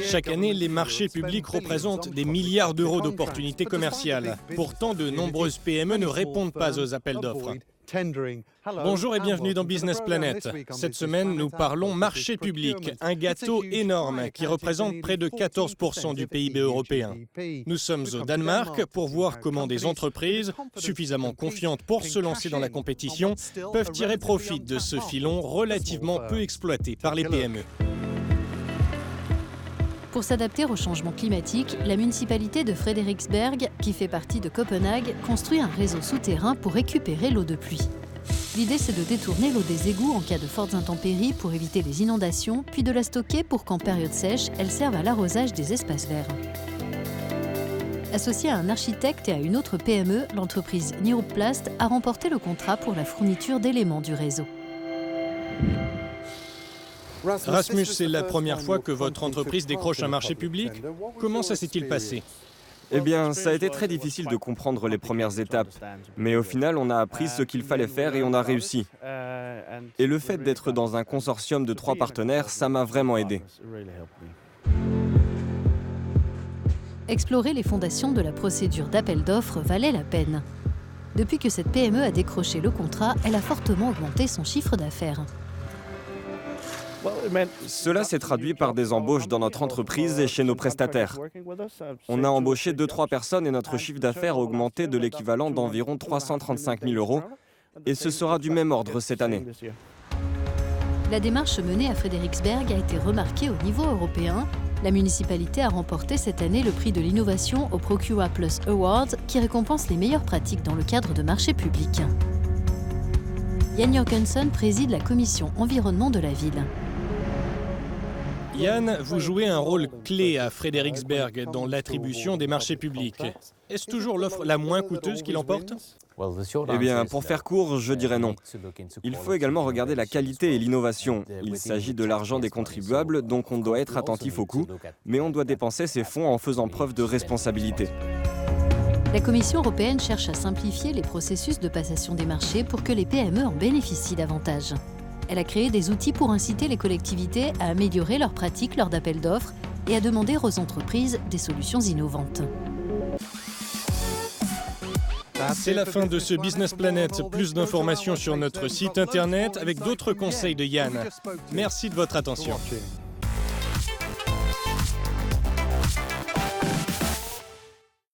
Chaque année, les marchés publics représentent des milliards d'euros d'opportunités commerciales. Pourtant, de nombreuses PME ne répondent pas aux appels d'offres. Bonjour et bienvenue dans Business Planet. Cette semaine, nous parlons marché public, un gâteau énorme qui représente près de 14% du PIB européen. Nous sommes au Danemark pour voir comment des entreprises, suffisamment confiantes pour se lancer dans la compétition, peuvent tirer profit de ce filon relativement peu exploité par les PME. Pour s'adapter au changement climatique, la municipalité de Frederiksberg, qui fait partie de Copenhague, construit un réseau souterrain pour récupérer l'eau de pluie. L'idée, c'est de détourner l'eau des égouts en cas de fortes intempéries pour éviter les inondations, puis de la stocker pour qu'en période sèche, elle serve à l'arrosage des espaces verts. Associée à un architecte et à une autre PME, l'entreprise Niroplast a remporté le contrat pour la fourniture d'éléments du réseau. Rasmus, c'est la première fois que votre entreprise décroche un marché public. Comment ça s'est-il passé ? Eh bien, ça a été très difficile de comprendre les premières étapes. Mais au final, on a appris ce qu'il fallait faire et on a réussi. Et le fait d'être dans un consortium de 3 partenaires, ça m'a vraiment aidé. Explorer les fondations de la procédure d'appel d'offres valait la peine. Depuis que cette PME a décroché le contrat, elle a fortement augmenté son chiffre d'affaires. Cela s'est traduit par des embauches dans notre entreprise et chez nos prestataires. On a embauché 2-3 personnes et notre chiffre d'affaires a augmenté de l'équivalent d'environ 335 000 euros. Et ce sera du même ordre cette année. La démarche menée à Frederiksberg a été remarquée au niveau européen. La municipalité a remporté cette année le prix de l'innovation au Procura Plus Awards, qui récompense les meilleures pratiques dans le cadre de marchés publics. Jan Jorgensen préside la commission environnement de la ville. Yann, vous jouez un rôle clé à Frederiksberg dans l'attribution des marchés publics. Est-ce toujours l'offre la moins coûteuse qui l'emporte ? Eh bien, pour faire court, je dirais non. Il faut également regarder la qualité et l'innovation. Il s'agit de l'argent des contribuables, donc on doit être attentif au coût, mais on doit dépenser ces fonds en faisant preuve de responsabilité. La Commission européenne cherche à simplifier les processus de passation des marchés pour que les PME en bénéficient davantage. Elle a créé des outils pour inciter les collectivités à améliorer leurs pratiques lors d'appels d'offres et à demander aux entreprises des solutions innovantes. C'est la fin de ce Business Planet. Plus d'informations sur notre site internet avec d'autres conseils de Yann. Merci de votre attention.